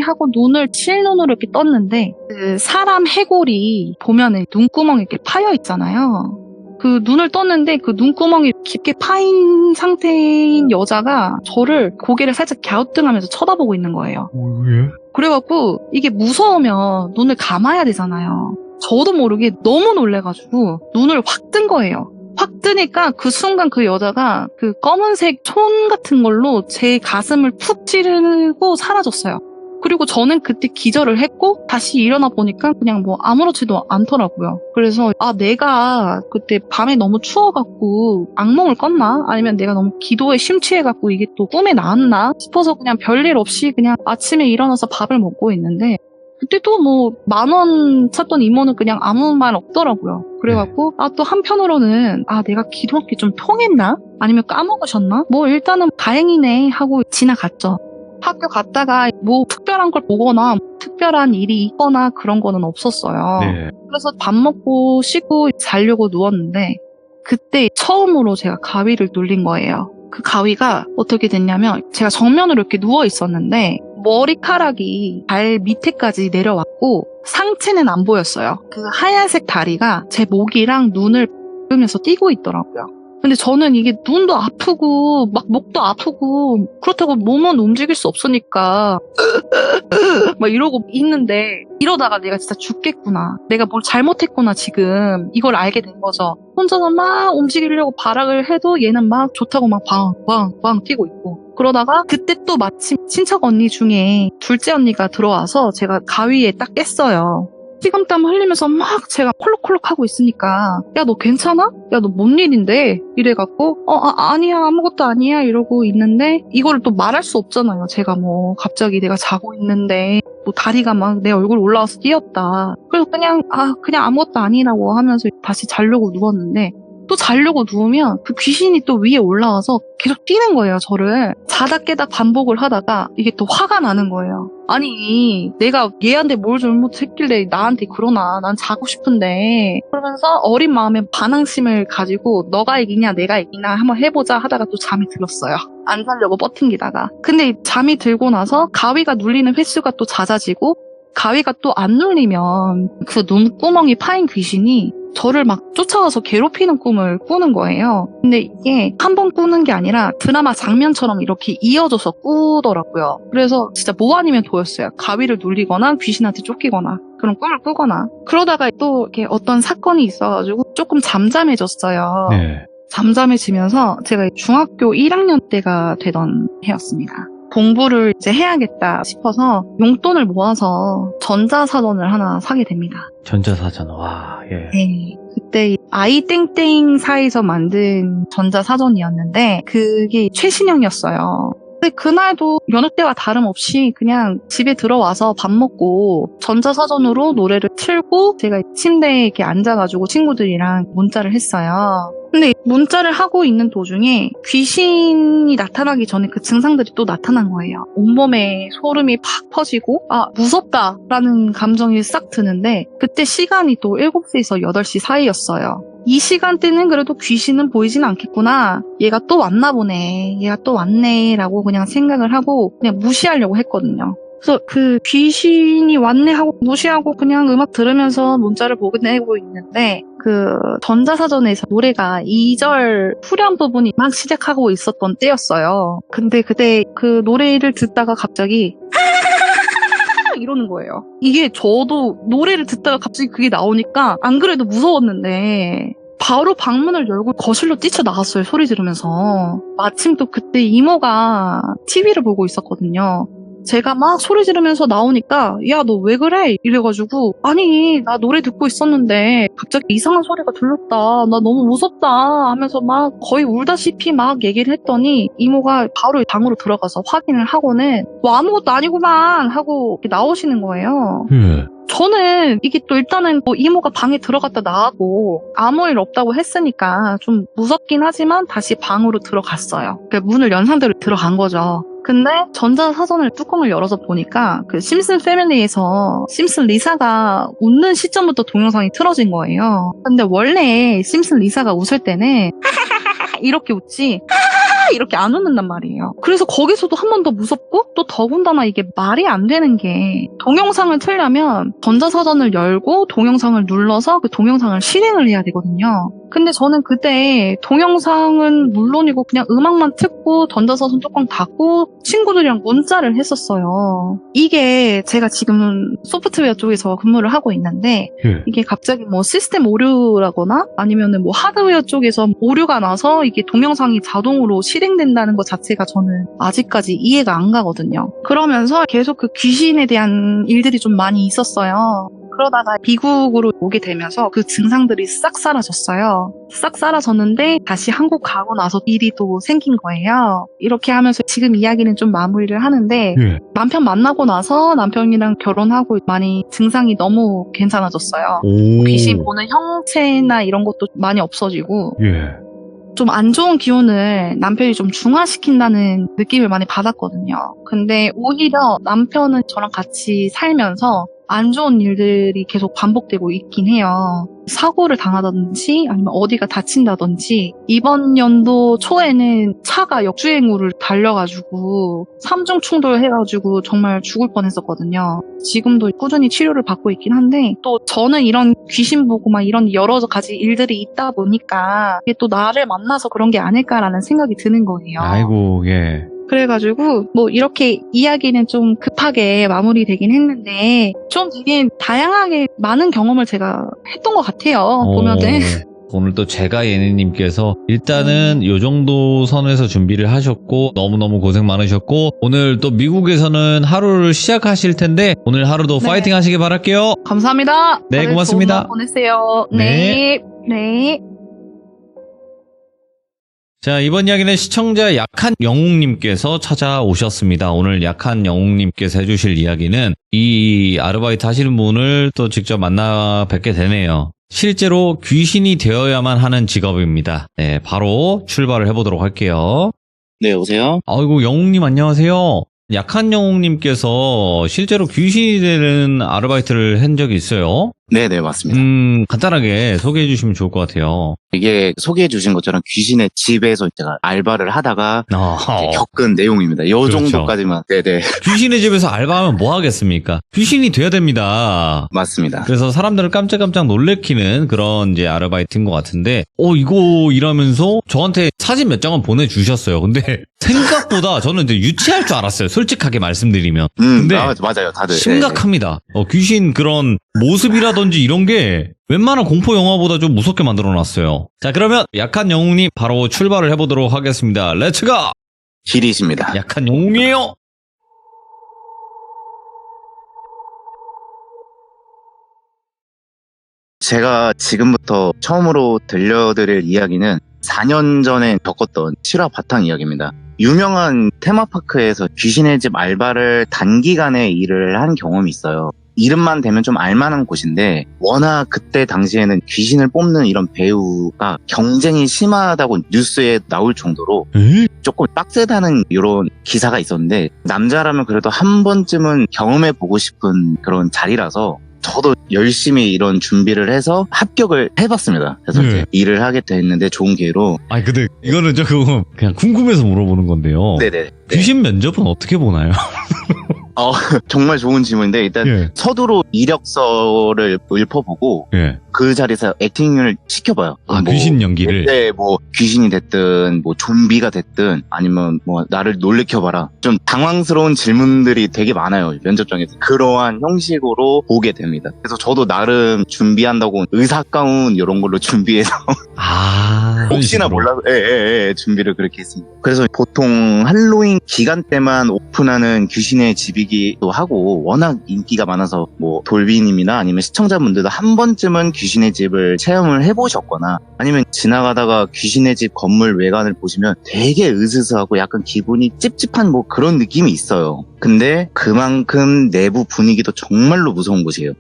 C: 하고 눈을 실눈으로 이렇게 떴는데 그 사람 해골이 보면은 눈구멍이 이렇게 파여 있잖아요. 그 눈을 떴는데 그 눈구멍이 깊게 파인 상태인 여자가 저를 고개를 살짝 갸우뚱하면서 쳐다보고 있는 거예요.
A: 예?
C: 그래갖고 이게 무서우면 눈을 감아야 되잖아요. 저도 모르게 너무 놀래가지고 눈을 확 뜬 거예요. 확 뜨니까 그 순간 그 여자가 그 검은색 총 같은 걸로 제 가슴을 푹 찌르고 사라졌어요. 그리고 저는 그때 기절을 했고 다시 일어나 보니까 그냥 뭐 아무렇지도 않더라고요. 그래서 내가 그때 밤에 너무 추워갖고 악몽을 꿨나? 아니면 내가 너무 기도에 심취해갖고 이게 또 꿈에 나왔나? 싶어서 그냥 별일 없이 그냥 아침에 일어나서 밥을 먹고 있는데 그때 또 뭐 10,000원 찾던 이모는 그냥 아무 말 없더라고요. 그래갖고 또 한편으로는 내가 기도한 게 좀 통했나? 아니면 까먹으셨나? 뭐 일단은 다행이네 하고 지나갔죠. 학교 갔다가 뭐 특별한 걸 보거나 특별한 일이 있거나 그런 거는 없었어요.
A: 네.
C: 그래서 밥 먹고 씻고 자려고 누웠는데 그때 처음으로 제가 가위를 눌린 거예요. 그 가위가 어떻게 됐냐면 제가 정면으로 이렇게 누워 있었는데 머리카락이 발 밑에까지 내려왔고 상체는 안 보였어요. 그 하얀색 다리가 제 목이랑 눈을 으면서 뛰고 있더라고요. 근데 저는 이게 눈도 아프고 막 목도 아프고 그렇다고 몸은 움직일 수 없으니까 막 이러고 있는데 이러다가 내가 진짜 죽겠구나. 내가 뭘 잘못했구나 지금. 이걸 알게 된 거죠. 혼자서 막 움직이려고 발악을 해도 얘는 막 좋다고 막 방방방 뛰고 있고. 그러다가 그때 또 마침 친척 언니 중에 둘째 언니가 들어와서 제가 가위에 딱 깼어요. 식은땀 흘리면서 막 제가 콜록콜록 하고 있으니까 야 너 괜찮아? 야 너 뭔 일인데? 이래갖고 아니야 아무것도 아니야 이러고 있는데 이거를 또 말할 수 없잖아요. 제가 뭐 갑자기 내가 자고 있는데 뭐 다리가 막 내 얼굴 올라와서 뛰었다. 그래서 그냥 아무것도 아니라고 하면서 다시 자려고 누웠는데 또 자려고 누우면 그 귀신이 또 위에 올라와서 계속 뛰는 거예요, 저를. 자다 깨다 반복을 하다가 이게 또 화가 나는 거예요. 아니, 내가 얘한테 뭘 잘못했길래 나한테 그러나, 난 자고 싶은데. 그러면서 어린 마음에 반항심을 가지고 너가 이기냐 내가 이기냐 한번 해보자 하다가 또 잠이 들었어요. 안 자려고 버팅기다가. 근데 잠이 들고 나서 가위가 눌리는 횟수가 또 잦아지고 가위가 또 안 눌리면 그 눈구멍이 파인 귀신이 저를 막 쫓아와서 괴롭히는 꿈을 꾸는 거예요. 근데 이게 한 번 꾸는 게 아니라 드라마 장면처럼 이렇게 이어져서 꾸더라고요. 그래서 진짜 뭐 아니면 도였어요. 가위를 눌리거나 귀신한테 쫓기거나 그런 꿈을 꾸거나. 그러다가 또 이렇게 어떤 사건이 있어가지고 조금 잠잠해졌어요.
A: 네.
C: 잠잠해지면서 제가 중학교 1학년 때가 되던 해였습니다. 공부를 이제 해야겠다 싶어서 용돈을 모아서 전자사전을 하나 사게 됩니다.
A: 전자사전, 와, 예.
C: 네. 그때 아이땡땡사에서 만든 전자사전이었는데 그게 최신형이었어요. 근데 그날도 여느 때와 다름없이 그냥 집에 들어와서 밥 먹고 전자사전으로 노래를 틀고 제가 침대에 이렇게 앉아가지고 친구들이랑 문자를 했어요. 근데 문자를 하고 있는 도중에 귀신이 나타나기 전에 그 증상들이 또 나타난 거예요. 온몸에 소름이 팍 퍼지고 무섭다라는 감정이 싹 드는데 그때 시간이 또 7시에서 8시 사이였어요. 이 시간대는 그래도 귀신은 보이진 않겠구나. 얘가 또 왔나 보네. 얘가 또 왔네 라고 그냥 생각을 하고 그냥 무시하려고 했거든요. 그래서 그 귀신이 왔네 하고 무시하고 그냥 음악 들으면서 문자를 보내고 있는데 그 전자사전에서 노래가 2절 후렴 부분이 막 시작하고 있었던 때였어요. 근데 그때 그 노래를 듣다가 갑자기 이러는 거예요. 이게 저도 노래를 듣다가 갑자기 그게 나오니까 안 그래도 무서웠는데 바로 방문을 열고 거실로 뛰쳐나갔어요. 소리 들으면서. 마침 또 그때 이모가 TV를 보고 있었거든요. 제가 막 소리 지르면서 나오니까 야, 너 왜 그래? 이래가지고 아니, 나 노래 듣고 있었는데 갑자기 이상한 소리가 들렸다. 나 너무 무섭다 하면서 막 거의 울다시피 막 얘기를 했더니 이모가 바로 방으로 들어가서 확인을 하고는 뭐 아무것도 아니구만 하고 나오시는 거예요. 저는 이게 또 일단은 뭐 이모가 방에 들어갔다 나가고 아무 일 없다고 했으니까 좀 무섭긴 하지만 다시 방으로 들어갔어요. 그러니까 문을 연 상태로 들어간 거죠. 근데 전자사전을 뚜껑을 열어서 보니까 그 심슨 패밀리에서 심슨 리사가 웃는 시점부터 동영상이 틀어진 거예요. 근데 원래 심슨 리사가 웃을 때는 이렇게 웃지 이렇게 안 웃는단 말이에요. 그래서 거기서도 한 번 더 무섭고 또 더군다나 이게 말이 안 되는 게 동영상을 틀려면 전자사전을 열고 동영상을 눌러서 그 동영상을 실행을 해야 되거든요. 근데 저는 그때 동영상은 물론이고 그냥 음악만 듣고 전자사전 뚜껑 닫고 친구들이랑 문자를 했었어요. 이게 제가 지금 소프트웨어 쪽에서 근무를 하고 있는데 이게 갑자기 뭐 시스템 오류라거나 아니면은 뭐 하드웨어 쪽에서 오류가 나서 이게 동영상이 자동으로 실행된다는 것 자체가 저는 아직까지 이해가 안 가거든요. 그러면서 계속 그 귀신에 대한 일들이 좀 많이 있었어요. 그러다가 미국으로 오게 되면서 그 증상들이 싹 사라졌어요. 싹 사라졌는데 다시 한국 가고 나서 일이 또 생긴 거예요. 이렇게 하면서 지금 이야기는 좀 마무리를 하는데 남편 만나고 나서 남편이랑 결혼하고 많이 증상이 너무 괜찮아졌어요. 귀신 보는 형체나 이런 것도 많이 없어지고 좀 안 좋은 기운을 남편이 좀 중화시킨다는 느낌을 많이 받았거든요. 근데 오히려 남편은 저랑 같이 살면서 안 좋은 일들이 계속 반복되고 있긴 해요. 사고를 당하다든지 아니면 어디가 다친다든지 이번 연도 초에는 차가 역주행으로 달려가지고 3중 충돌해가지고 정말 죽을 뻔했었거든요. 지금도 꾸준히 치료를 받고 있긴 한데 또 저는 이런 귀신 보고 막 이런 여러 가지 일들이 있다 보니까 이게 또 나를 만나서 그런 게 아닐까라는 생각이 드는 거예요.
A: 아이고, 예.
C: 그래가지고 뭐 이렇게 이야기는 좀 급하게 마무리되긴 했는데 좀 되게 다양하게 많은 경험을 제가 했던 것 같아요. 보면은
A: 오늘 또 제가 예니님께서 일단은 요 정도 선에서 준비를 하셨고 너무너무 고생 많으셨고 오늘 또 미국에서는 하루를 시작하실 텐데 오늘 하루도 파이팅 하시길 바랄게요.
C: 감사합니다.
A: 네,
C: 다들
A: 고맙습니다.
C: 좋은 밤 보내세요.
A: 네.
C: 네.
A: 자, 이번 이야기는 시청자 약한 영웅님께서 찾아오셨습니다. 오늘 약한 영웅님께서 해주실 이야기는 이 아르바이트 하시는 분을 또 직접 만나 뵙게 되네요. 실제로 귀신이 되어야만 하는 직업입니다. 네, 바로 출발을 해보도록 할게요.
D: 네, 오세요.
A: 아이고, 영웅님 안녕하세요. 약한 영웅님께서 실제로 귀신이 되는 아르바이트를 한 적이 있어요.
D: 네, 맞습니다.
A: 간단하게 소개해 주시면 좋을 것 같아요.
D: 이게 소개해 주신 것처럼 귀신의 집에서 제가 알바를 하다가 이제 겪은 내용입니다. 요
A: 그렇죠.
D: 정도까지만. 네네.
A: 귀신의 집에서 알바하면 뭐 하겠습니까? 귀신이 돼야 됩니다.
D: 맞습니다.
A: 그래서 사람들을 깜짝깜짝 놀래키는 그런 이제 아르바이트인 것 같은데, 이거 일하면서 저한테 사진 몇 장은 보내주셨어요. 근데 생각보다 저는 이제 유치할 줄 알았어요. 솔직하게 말씀드리면. 근데
D: 맞아요. 다들.
A: 심각합니다. 귀신 그런 모습이라든지 이런 게 웬만한 공포 영화보다 좀 무섭게 만들어 놨어요. 자, 그러면 약한 영웅님 바로 출발을 해보도록 하겠습니다. 렛츠고!
D: 길이십니다.
A: 약한 영웅이에요.
D: 제가 지금부터 처음으로 들려드릴 이야기는 4년 전에 겪었던 실화 바탕 이야기입니다. 유명한 테마파크에서 귀신의 집 알바를 단기간에 일을 한 경험이 있어요. 이름만 대면 좀 알만한 곳인데 워낙 그때 당시에는 귀신을 뽑는 이런 배우가 경쟁이 심하다고 뉴스에 나올 정도로 조금 빡세다는 이런 기사가 있었는데 남자라면 그래도 한 번쯤은 경험해보고 싶은 그런 자리라서 저도 열심히 이런 준비를 해서 합격을 해봤습니다. 그래서 이제 일을 하게 됐는데 좋은 기회로.
A: 아니 근데 이거는 조금 그냥 궁금해서 물어보는 건데요.
D: 네네.
A: 귀신 면접은 어떻게 보나요?
D: 정말 좋은 질문인데 일단 서두로 이력서를 읊어보고 그 자리에서 액팅을 시켜봐요.
A: 귀신 연기를?
D: 네, 귀신이 됐든 좀비가 됐든 아니면 나를 놀래켜봐라. 좀 당황스러운 질문들이 되게 많아요. 면접장에서. 그러한 형식으로 보게 됩니다. 그래서 저도 나름 준비한다고 의사 가운 이런 걸로 준비해서 혹시나 몰라서 준비를 그렇게 했습니다. 그래서 보통 할로윈 기간 때만 오픈하는 귀신의 집이기도 하고 워낙 인기가 많아서 돌비님이나 아니면 시청자분들도 한 번쯤은 귀신의 집을 체험을 해보셨거나 아니면 지나가다가 귀신의 집 건물 외관을 보시면 되게 으스스하고 약간 기분이 찝찝한 그런 느낌이 있어요. 근데 그만큼 내부 분위기도 정말로 무서운 곳이에요.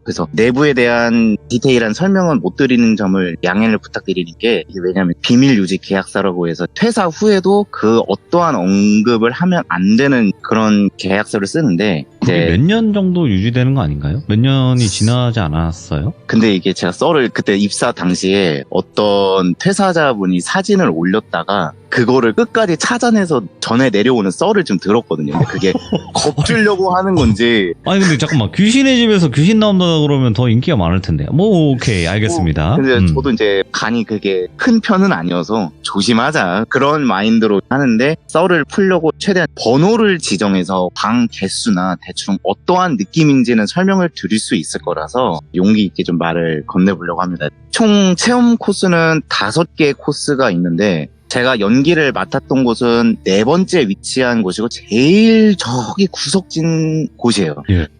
D: 그래서 내부에 대한 디테일한 설명은 못 드리는 점을 양해를 부탁드리는 게 이게 왜냐하면 비밀 유지 계약서라고 해서 퇴사 후에도 그 어떠한 언급을 하면 안 되는 그런 계약서를 쓰는데
A: 몇 년 정도 유지되는 거 아닌가요? 몇 년이 지나지 않았어요?
D: 근데 이게 제가 썰을 그때 입사 당시에 어떤 퇴사자분이 사진을 올렸다가 그거를 끝까지 찾아내서 전에 내려오는 썰을 좀 들었거든요. 근데 그게 겁주려고 하는 건지.
A: 아니 근데 잠깐만 귀신의 집에서 귀신 나온다 그러면 더 인기가 많을 텐데. 오케이 알겠습니다.
D: 근데 저도 이제 간이 그게 큰 편은 아니어서 조심하자 그런 마인드로 하는데 썰을 풀려고 최대한 번호를 지정해서 방 개수나 대충 어떠한 느낌인지는 설명을 드릴 수 있을 거라서 용기 있게 좀 말을 건네보려고 합니다. 총 체험 코스는 5개의 코스가 있는데 제가 연기를 맡았던 곳은 4번째 위치한 곳이고 제일 저기 구석진 곳이에요.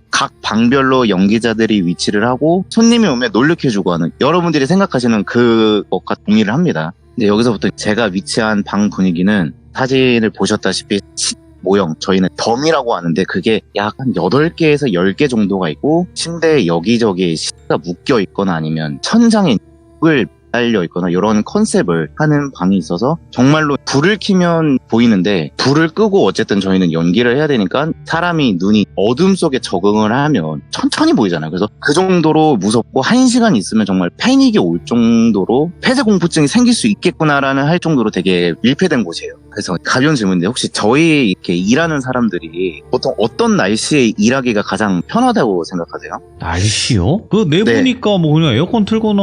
D: 각 방별로 연기자들이 위치를 하고 손님이 오면 놀래켜주고 하는 여러분들이 생각하시는 그것과 동의를 합니다. 이제 여기서부터 제가 위치한 방 분위기는 사진을 보셨다시피 모형, 저희는 덤이라고 하는데 그게 약 한 8개에서 10개 정도가 있고 침대에 여기저기 시가 묶여 있거나 아니면 천장에 을 달려 있거나 이런 컨셉을 하는 방이 있어서 정말로 불을 켜면 보이는데 불을 끄고 어쨌든 저희는 연기를 해야 되니까 사람이 눈이 어둠 속에 적응을 하면 천천히 보이잖아요. 그래서 그 정도로 무섭고 1시간 있으면 정말 패닉이 올 정도로 폐쇄공포증이 생길 수 있겠구나라는 할 정도로 되게 밀폐된 곳이에요. 그래서 가벼운 질문인데 혹시 저희 이렇게 일하는 사람들이 보통 어떤 날씨에 일하기가 가장 편하다고 생각하세요?
A: 날씨요? 내보니까 그냥 에어컨 틀거나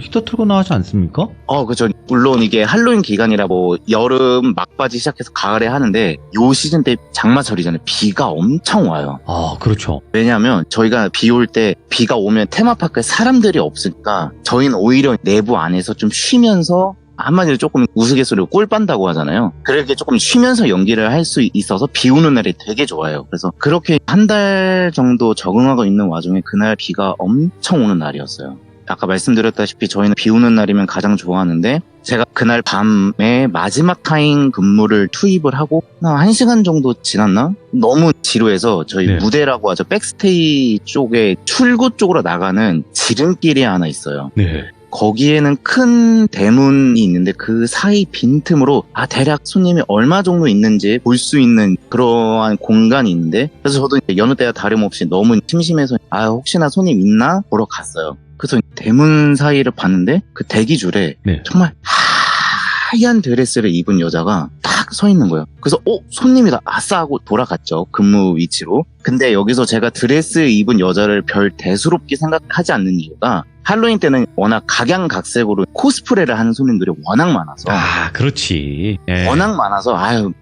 A: 히터 틀거나 하지 않습니까?
D: 그죠. 물론 이게 할로윈 기간이라 여름 막바지 시작해서 가을에 하는데 요 시즌 때 장마철이잖아요. 비가 엄청 와요.
A: 그렇죠.
D: 왜냐하면 저희가 비 올 때 비가 오면 테마파크에 사람들이 없으니까 저희는 오히려 내부 안에서 좀 쉬면서 한마디로 조금 우스갯소리로 꿀 빤다고 하잖아요. 그렇게 조금 쉬면서 연기를 할 수 있어서 비 오는 날이 되게 좋아요. 그래서 그렇게 한 달 정도 적응하고 있는 와중에 그날 비가 엄청 오는 날이었어요. 아까 말씀드렸다시피 저희는 비 오는 날이면 가장 좋아하는데 제가 그날 밤에 마지막 타임 근무를 투입을 하고 1시간 정도 지났나? 너무 지루해서 저희
A: 네.
D: 무대라고 하죠. 백스테이 쪽에 출구 쪽으로 나가는 지름길이 하나 있어요.
A: 네.
D: 거기에는 큰 대문이 있는데 그 사이 빈틈으로 대략 손님이 얼마 정도 있는지 볼 수 있는 그러한 공간이 있는데 그래서 저도 여느 때와 다름없이 너무 심심해서 혹시나 손님 있나 보러 갔어요. 그래서 대문 사이를 봤는데 그 대기줄에
A: 네.
D: 정말 하얀 드레스를 입은 여자가 딱 서 있는 거예요. 그래서 손님이다 아싸 하고 돌아갔죠. 근무 위치로. 근데 여기서 제가 드레스 입은 여자를 별 대수롭게 생각하지 않는 이유가 할로윈 때는 워낙 각양각색으로 코스프레를 하는 손님들이 워낙 많아서
A: 그렇지. 예.
D: 워낙 많아서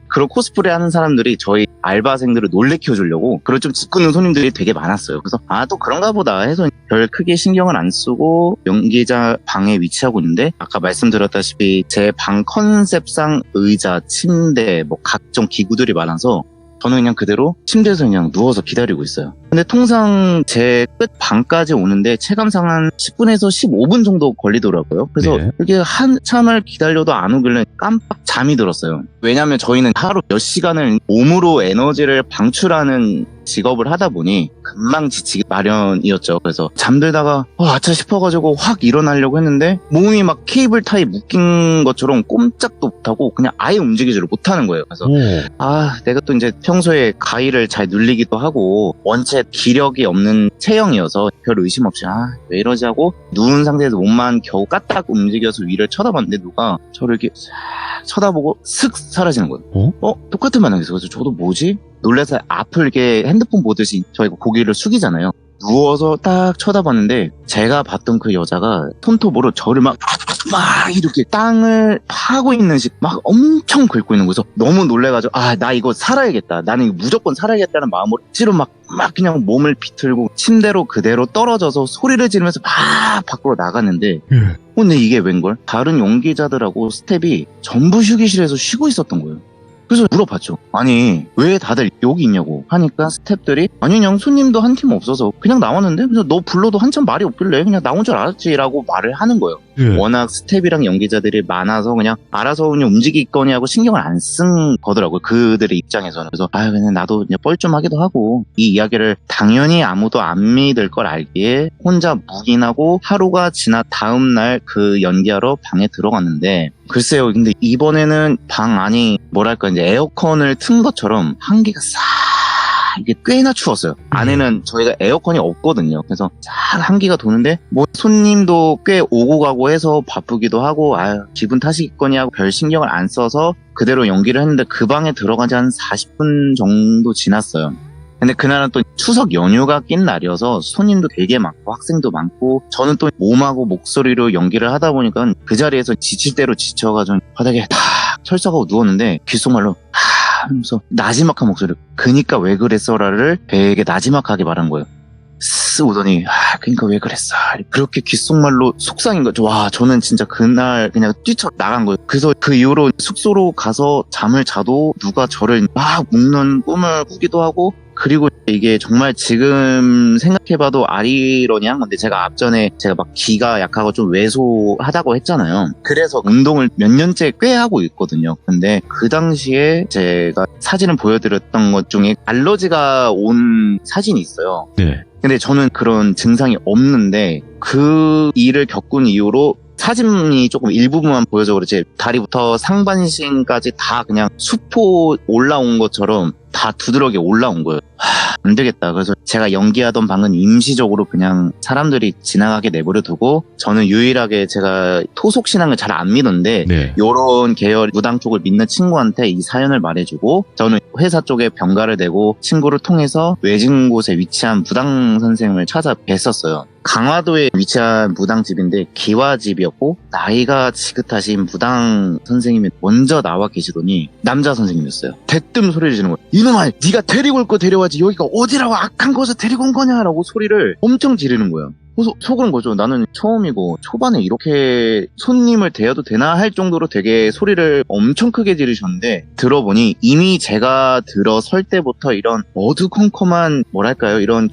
D: 그런 코스프레 하는 사람들이 저희 알바생들을 놀래켜 주려고 그런 좀 짓궂은 손님들이 되게 많았어요. 그래서 또 그런가 보다 해서 별 크게 신경을 안 쓰고 연기자 방에 위치하고 있는데 아까 말씀드렸다시피 제 방 컨셉상 의자, 침대, 각종 기구들이 많아서 저는 그냥 그대로 침대에서 그냥 누워서 기다리고 있어요. 근데 통상 제 끝 방까지 오는데 체감상 한 10분에서 15분 정도 걸리더라고요. 그래서
A: 네.
D: 이게 한참을 기다려도 안 오길래 깜빡 잠이 들었어요. 왜냐면 저희는 하루 몇 시간을 몸으로 에너지를 방출하는 직업을 하다 보니 금방 지치기 마련이었죠. 그래서 잠들다가 아차 싶어가지고 확 일어나려고 했는데 몸이 막 케이블 타이 묶인 것처럼 꼼짝도 못하고 그냥 아예 움직이지를 못하는 거예요. 그래서 내가 또 이제 평소에 가위를 잘 눌리기도 하고 원체 기력이 없는 체형이어서 별 의심 없이 왜 이러지 하고 누운 상태에서 몸만 겨우 까딱 움직여서 위를 쳐다봤는데 누가 저를 이렇게 싹 쳐다보고 슥 사라지는 거예요. 똑같은 반응이었어요. 그래서 저도 뭐지? 놀라서 앞을 이렇게 핸드폰 보듯이 저희가 고개를 숙이잖아요. 누워서 딱 쳐다봤는데 제가 봤던 그 여자가 손톱으로 저를 막 이렇게 땅을 파고 있는 식 막 엄청 긁고 있는 거여서 너무 놀래가지고 나 이거 살아야겠다. 나는 이거 무조건 살아야겠다는 마음으로 억지로 막 그냥 몸을 비틀고 침대로 그대로 떨어져서 소리를 지르면서 막 밖으로 나갔는데 근데 이게 웬걸? 다른 연기자들하고 스텝이 전부 휴게실에서 쉬고 있었던 거예요. 그래서 물어봤죠. 아니 왜 다들 여기 있냐고 하니까 스태프들이 그냥 손님도 한 팀 없어서 그냥 나왔는데 그래서 너 불러도 한참 말이 없길래 그냥 나온 줄 알았지라고 말을 하는 거예요. 워낙 스텝이랑 연기자들이 많아서 그냥 알아서 그냥 움직이겠거니 하고 신경을 안 쓴 거더라고요. 그들의 입장에서는. 그래서 그냥 나도 그냥 뻘쭘하기도 하고 이 이야기를 당연히 아무도 안 믿을 걸 알기에 혼자 묵인하고 하루가 지나 다음 날 그 연기하러 방에 들어갔는데 글쎄요. 근데 이번에는 방 안이 뭐랄까 이제 에어컨을 튼 것처럼 한기가 싹 이게 꽤나 추웠어요. 안에는 저희가 에어컨이 없거든요. 그래서 싹 한기가 도는데 손님도 꽤 오고 가고 해서 바쁘기도 하고 기분 탓이겠거니 하고 별 신경을 안 써서 그대로 연기를 했는데 그 방에 들어간 지 한 40분 정도 지났어요. 근데 그날은 또 추석 연휴가 낀 날이어서 손님도 되게 많고 학생도 많고 저는 또 몸하고 목소리로 연기를 하다 보니까 그 자리에서 지칠 대로 지쳐가지고 바닥에 탁 철썩하고 누웠는데 귓속말로 하면서 나지막한 목소리로 그니까 왜 그랬어라를 되게 나지막하게 말한 거예요. 쓱 오더니 그니까 왜 그랬어 그렇게 귓속말로 속상인 거죠. 저는 진짜 그날 그냥 뛰쳐나간 거예요. 그래서 그 이후로 숙소로 가서 잠을 자도 누가 저를 막 묶는 꿈을 꾸기도 하고 그리고 이게 정말 지금 생각해봐도 아이러니한 건데 제가 앞전에 제가 막 기가 약하고 좀 왜소하다고 했잖아요. 그래서 운동을 몇 년째 꽤 하고 있거든요. 근데 그 당시에 제가 사진을 보여드렸던 것 중에 알러지가 온 사진이 있어요.
A: 네.
D: 근데 저는 그런 증상이 없는데 그 일을 겪은 이후로 사진이 조금 일부분만 보여서 그렇지 다리부터 상반신까지 다 그냥 수포 올라온 것처럼 다 두드러기 올라온 거예요. 안 되겠다. 그래서 제가 연기하던 방은 임시적으로 그냥 사람들이 지나가게 내버려 두고 저는 유일하게 제가 토속 신앙을 잘 안 믿는데 요런 계열 무당 쪽을 믿는 친구한테 이 사연을 말해주고 저는 회사 쪽에 병가를 대고 친구를 통해서 외진 곳에 위치한 무당 선생님을 찾아 뵀었어요. 강화도에 위치한 무당집인데 기와집이었고 나이가 지긋하신 무당 선생님이 먼저 나와 계시더니 남자 선생님이었어요. 대뜸 소리를 지르는 거예요. 이놈아 네가 데리고 올 거 데려와지 여기가 어디라고 악한 곳에 데리고 온 거냐라고 소리를 엄청 지르는 거예요. 그래서 속은 거죠. 나는 처음이고 초반에 이렇게 손님을 대해도 되나 할 정도로 되게 소리를 엄청 크게 지르셨는데 들어보니 이미 제가 들어설 때부터 이런 어두컴컴한 뭐랄까요? 이런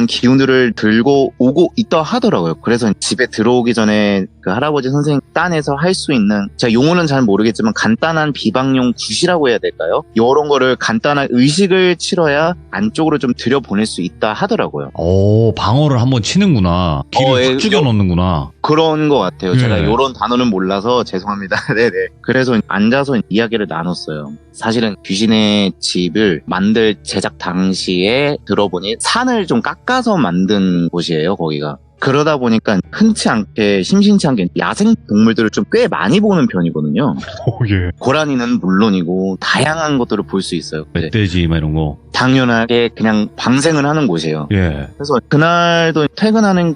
D: 기운들을 들고 오고 있다 하더라고요. 그래서 집에 들어오기 전에 그 할아버지 선생님 딴에서 할 수 있는, 제가 용어는 잘 모르겠지만 간단한 비방용 굿이라고 해야 될까요? 이런 거를 간단한 의식을 치러야 안쪽으로 좀 들여보낼 수 있다 하더라고요.
A: 오, 방어를 한번 치는구나. 길을
D: 예,
A: 확 죽여 넣는구나.
D: 그런 것 같아요. 제가
A: 네.
D: 이런 단어는 몰라서 죄송합니다. 네네. 그래서 앉아서 이야기를 나눴어요. 사실은 귀신의 집을 만들 제작 당시에 들어보니 산을 좀 깎아서 만든 곳이에요, 거기가. 그러다 보니까 흔치 않게 심심치 않게 야생 동물들을 좀 꽤 많이 보는 편이거든요.
A: 오, 예.
D: 고라니는 물론이고 다양한 것들을 볼 수 있어요.
A: 멧돼지, 막 이런 거.
D: 당연하게 그냥 방생을 하는 곳이에요.
A: 예.
D: 그래서 그날도 퇴근하는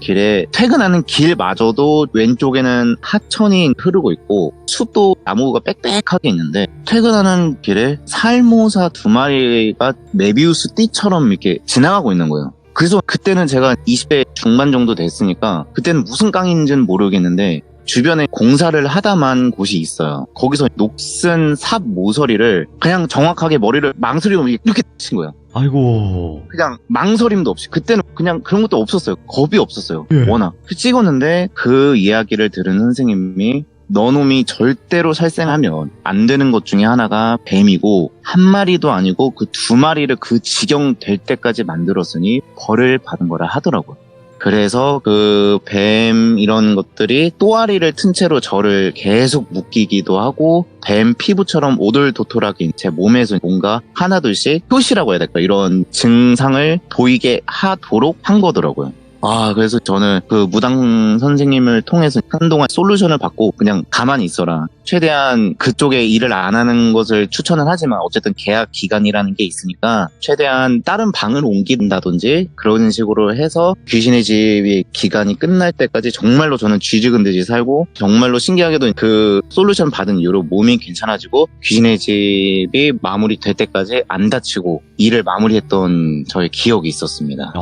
D: 길마저도 왼쪽에는 하천이 흐르고 있고 숲도 나무가 빽빽하게 있는데 퇴근하는 길에 살모사 2마리가 메비우스 띠처럼 이렇게 지나가고 있는 거예요. 그래서 그때는 제가 20대 중반 정도 됐으니까 그때는 무슨 깡인지는 모르겠는데 주변에 공사를 하다만 곳이 있어요. 거기서 녹슨 삽 모서리를 그냥 정확하게 머리를 망설이고 이렇게 친 거예요.
A: 아이고.
D: 그냥 망설임도 없이. 그때는 그냥 그런 것도 없었어요. 겁이 없었어요.
A: 예.
D: 워낙. 찍었는데 그 이야기를 들은 선생님이 너놈이 절대로 살생하면 안 되는 것 중에 하나가 뱀이고 한 마리도 아니고 그 2마리를 그 지경 될 때까지 만들었으니 벌을 받은 거라 하더라고요. 그래서 그 뱀 이런 것들이 또아리를 튼 채로 저를 계속 묶이기도 하고 뱀 피부처럼 오돌도돌하게 제 몸에서 뭔가 하나둘씩 표시라고 해야 될까 이런 증상을 보이게 하도록 한 거더라고요. 그래서 저는 그 무당 선생님을 통해서 한동안 솔루션을 받고 그냥 가만히 있어라. 최대한 그쪽에 일을 안 하는 것을 추천은 하지만 어쨌든 계약 기간이라는 게 있으니까 최대한 다른 방을 옮긴다든지 그런 식으로 해서 귀신의 집이 기간이 끝날 때까지 정말로 저는 쥐죽은 듯이 살고 정말로 신기하게도 그 솔루션 받은 이후로 몸이 괜찮아지고 귀신의 집이 마무리될 때까지 안 다치고 일을 마무리했던 저의 기억이 있었습니다.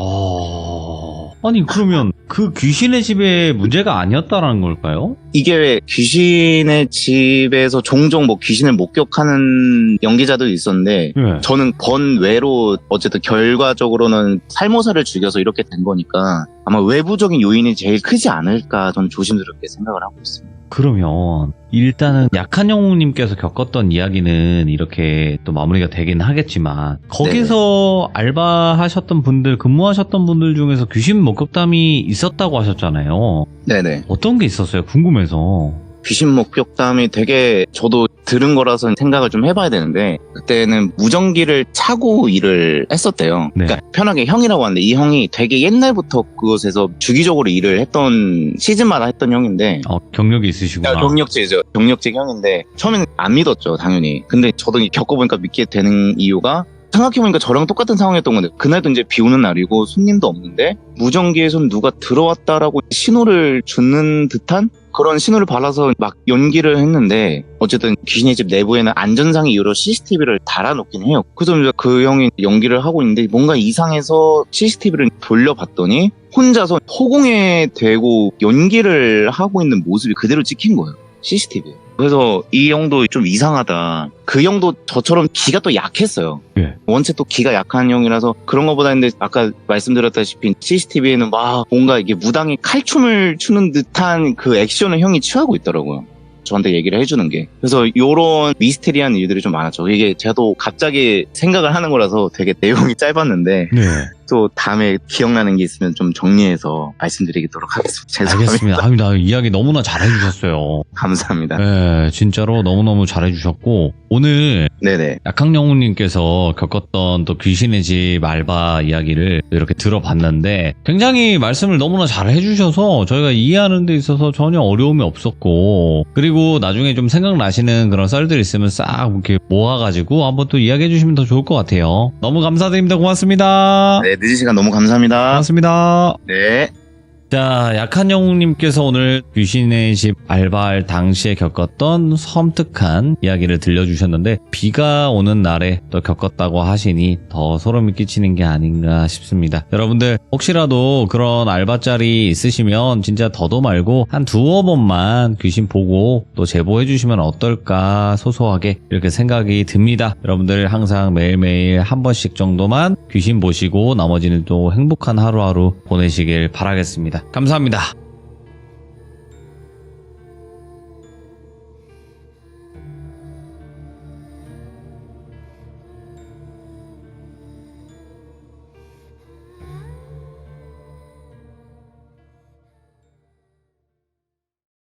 A: 아니 그러면 그 귀신의 집에 문제가 아니었다라는 걸까요?
D: 이게 왜 귀신의 집에서 종종 뭐 귀신을 목격하는 연기자도 있었는데
A: 예.
D: 저는 번외로 어쨌든 결과적으로는 살모사를 죽여서 이렇게 된 거니까 아마 외부적인 요인이 제일 크지 않을까 저는 조심스럽게 생각을 하고 있습니다.
A: 그러면 일단은 약한 영웅님께서 겪었던 이야기는 이렇게 또 마무리가 되긴 하겠지만 거기서 알바하셨던 분들, 근무하셨던 분들 중에서 귀신 목격담이 있었다고 하셨잖아요.
D: 네네.
A: 어떤 게 있었어요? 궁금해서.
D: 귀신 목격담이 되게 저도 들은 거라서 생각을 좀 해봐야 되는데 그때는 무전기를 차고 일을 했었대요.
A: 네.
D: 그러니까 편하게 형이라고 하는데 이 형이 되게 옛날부터 그곳에서 주기적으로 일을 했던 시즌마다 했던 형인데
A: 경력이 있으시구나.
D: 경력직이죠. 경력직 형인데 처음에는 안 믿었죠, 당연히. 근데 저도 겪어보니까 믿게 되는 이유가 생각해보니까 저랑 똑같은 상황이었던 건데 그날도 이제 비 오는 날이고 손님도 없는데 무전기에선 누가 들어왔다라고 신호를 주는 듯한 그런 신호를 받아서 막 연기를 했는데 어쨌든 귀신의 집 내부에는 안전상의 이유로 CCTV를 달아놓긴 해요. 그래서 이제 그 형이 연기를 하고 있는데 뭔가 이상해서 CCTV를 돌려봤더니 혼자서 허공에 대고 연기를 하고 있는 모습이 그대로 찍힌 거예요. CCTV에. 그래서 이 형도 좀 이상하다. 그 형도 저처럼 기가 또 약했어요.
A: 예.
D: 원체 또 기가 약한 형이라서 그런 것보다 근데 아까 말씀드렸다시피 CCTV에는 막 뭔가 이게 무당이 칼춤을 추는 듯한 그 액션을 형이 취하고 있더라고요. 저한테 얘기를 해주는 게. 그래서 요런 미스테리한 일들이 좀 많았죠. 이게 저도 갑자기 생각을 하는 거라서 되게 내용이 짧았는데
A: 네.
D: 또 다음에 기억나는 게 있으면 좀 정리해서 말씀드리도록 하겠습니다. 죄송합니다.
A: 알겠습니다. 아유, 나 이야기 너무나 잘해주셨어요.
D: 감사합니다.
A: 네, 진짜로 너무너무 잘해주셨고 오늘
D: 네네.
A: 약학영웅님께서 겪었던 또 귀신의 집 알바 이야기를 이렇게 들어봤는데 굉장히 말씀을 너무나 잘 해주셔서 저희가 이해하는 데 있어서 전혀 어려움이 없었고 그리고 나중에 좀 생각나시는 그런 썰들 있으면 싹 이렇게 모아가지고 한번 또 이야기해 주시면 더 좋을 것 같아요. 너무 감사드립니다. 고맙습니다.
D: 네, 늦은 시간 너무 감사합니다.
A: 고맙습니다.
D: 네.
A: 자, 약한 영웅님께서 오늘 귀신의 집 알바할 당시에 겪었던 섬뜩한 이야기를 들려주셨는데 비가 오는 날에 또 겪었다고 하시니 더 소름이 끼치는 게 아닌가 싶습니다. 여러분들 혹시라도 그런 알바짤이 있으시면 진짜 더도 말고 한 두어 번만 귀신 보고 또 제보해 주시면 어떨까 소소하게 이렇게 생각이 듭니다. 여러분들 항상 매일매일 한 번씩 정도만 귀신 보시고 나머지는 또 행복한 하루하루 보내시길 바라겠습니다. 감사합니다.